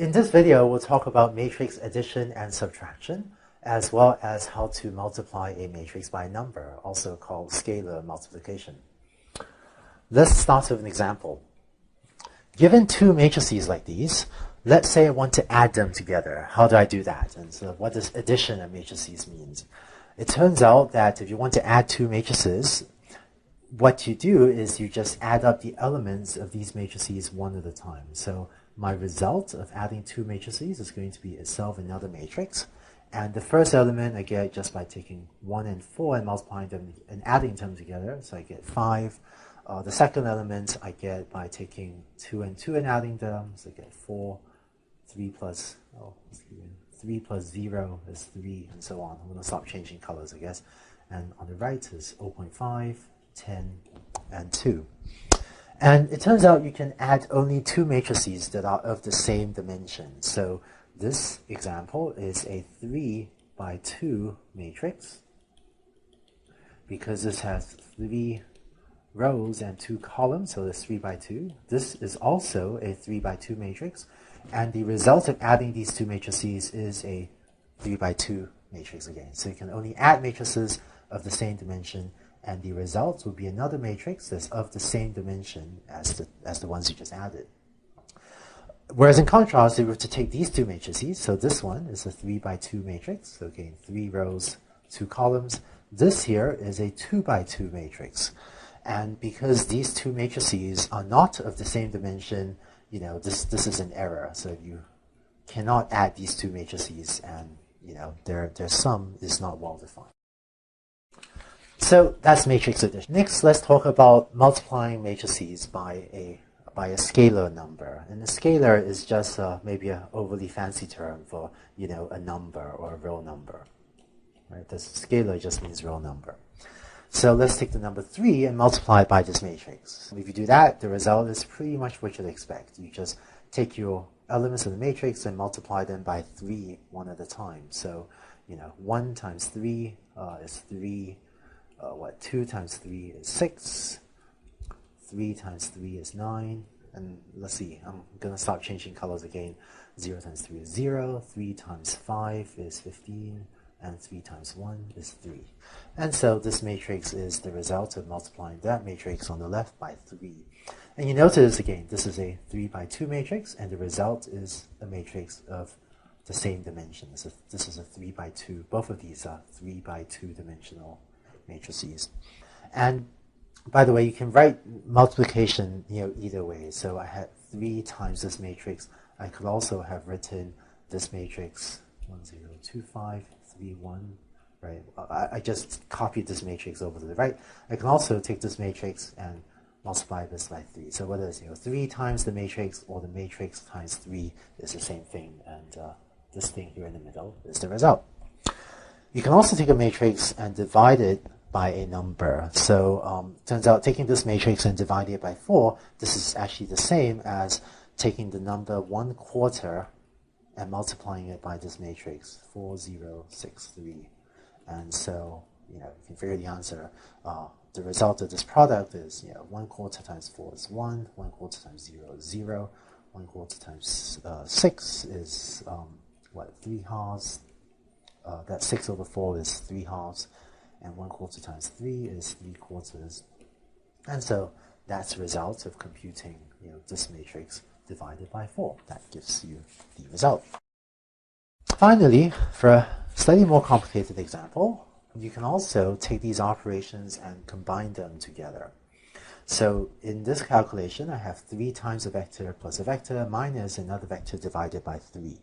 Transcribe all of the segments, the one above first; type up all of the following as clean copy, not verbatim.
In this video, we'll talk about matrix addition and subtraction, as well as how to multiply a matrix by a number, also called scalar multiplication. Let's start with an example. Given two matrices like these, let's say I want to add them together. How do I do that? And so what does addition of matrices means? It turns out that if you want to add two matrices, what you do is you just add up the elements of these matrices one at a time. So my result of adding two matrices is going to be itself another matrix. And the first element I get just by taking 1 and 4 and multiplying them and adding them together. So I get 5. The second element I get by taking 2 and 2 and adding them. So I get 4. 3 plus 0 is 3, and so on. I'm going to stop changing colors, I guess. And on the right is 0.5, 10, and 2. And it turns out you can add only two matrices that are of the same dimension. So this example is a 3 by 2 matrix because this has 3 rows and 2 columns, so it's 3 by 2. This is also a 3 by 2 matrix, and the result of adding these two matrices is a 3 by 2 matrix again. So you can only add matrices of the same dimension, and the result will be another matrix that's of the same dimension as the ones you just added. Whereas in contrast, if we were to take these two matrices, so this one is a 3 by 2 matrix, so again 3 rows, 2 columns. This here is a 2 by 2 matrix. And because these two matrices are not of the same dimension, this is an error. So you cannot add these two matrices, and their sum is not well defined. So that's matrix addition. Next, let's talk about multiplying matrices by a scalar number. And a scalar is just maybe an overly fancy term for a number or a real number. Right? The scalar just means real number. So let's take the number 3 and multiply it by this matrix. If you do that, the result is pretty much what you'd expect. You just take your elements of the matrix and multiply them by 3 one at a time. So 1 times 3 is 3. 2 times 3 is 6. 3 times 3 is 9. And let's see, I'm going to stop changing colors again. 0 times 3 is 0. 3 times 5 is 15. And 3 times 1 is 3. And so this matrix is the result of multiplying that matrix on the left by 3. And you notice, again, this is a 3 by 2 matrix, and the result is a matrix of the same dimension. This is a 3 by 2. Both of these are 3 by 2 dimensional matrices. And by the way, you can write multiplication either way. So I had 3 times this matrix. I could also have written this matrix 1, 0, 2, 5, 3, 1, right? I just copied this matrix over to the right. I can also take this matrix and multiply this by 3. So whether it's 3 times the matrix or the matrix times 3 is the same thing, and this thing here in the middle is the result. You can also take a matrix and divide it by a number. So turns out taking this matrix and dividing it by 4, this is actually the same as taking the number 1/4 and multiplying it by this matrix, 4063. And so, you can figure the answer. The result of this product is, 1/4 times 4 is 1, 1/4 times 0 is 0, 1/4 times 6 is, 3 halves. That 6 over 4 is 3 halves, and 1/4 times 3 is 3/4. And so that's the result of computing, this matrix divided by 4. That gives you the result. Finally, for a slightly more complicated example, you can also take these operations and combine them together. So in this calculation, I have 3 times a vector plus a vector minus another vector divided by 3.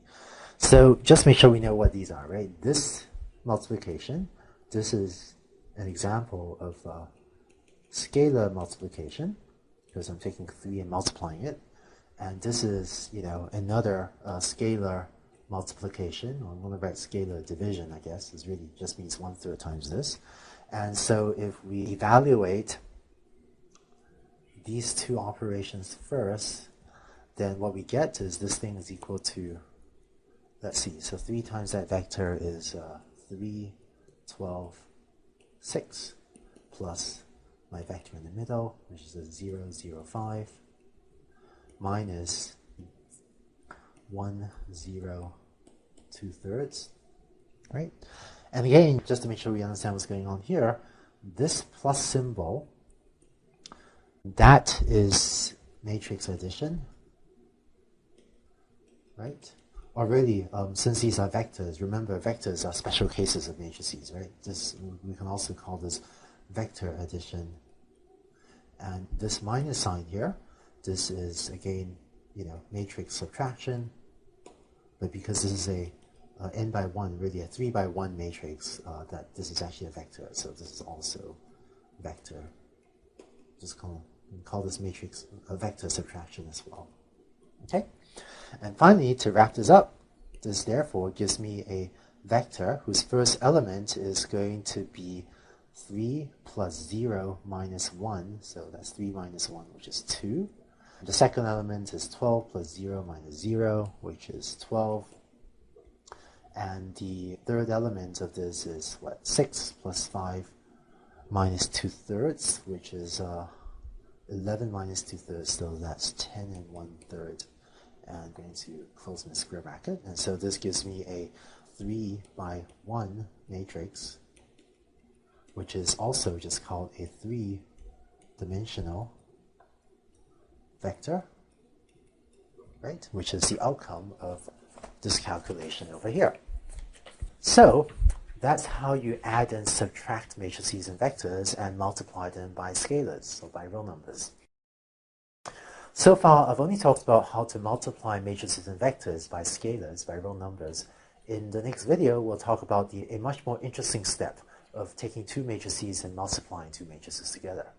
So just make sure we know what these are, right? This multiplication, this is an example of scalar multiplication, because I'm taking 3 and multiplying it. And this is, another scalar multiplication, or I'm going to write scalar division, I guess. This really just means 1/3 times this. And so if we evaluate these two operations first, then what we get is this thing is equal to, let's see, so 3 times that vector is 3, 12, 6, plus my vector in the middle, which is a 0, 0, 5, minus 1, 0, 2/3, right? And again, just to make sure we understand what's going on here, this plus symbol, that is matrix addition, right? Already, since these are vectors, remember vectors are special cases of matrices, right? This, we can also call this vector addition. And this minus sign here, this is again, matrix subtraction, but because this is a n by 1, really a 3 by 1 matrix, that this is actually a vector, so this is also vector. Just call this matrix a vector subtraction as well. Okay? And finally, to wrap this up, this therefore gives me a vector whose first element is going to be 3 plus 0 minus 1, so that's 3 minus 1, which is 2. The second element is 12 plus 0 minus 0, which is 12. And the third element of this is, what, 6 plus 5 minus 2/3, which is 11 minus 2/3, so that's 10 and 1/3. And I'm going to close my square bracket. And so this gives me a 3 by 1 matrix, which is also just called a 3-dimensional vector, right? Which is the outcome of this calculation over here. So that's how you add and subtract matrices and vectors and multiply them by scalars, or by real numbers. So far, I've only talked about how to multiply matrices and vectors by scalars, by real numbers. In the next video, we'll talk about a much more interesting step of taking two matrices and multiplying two matrices together.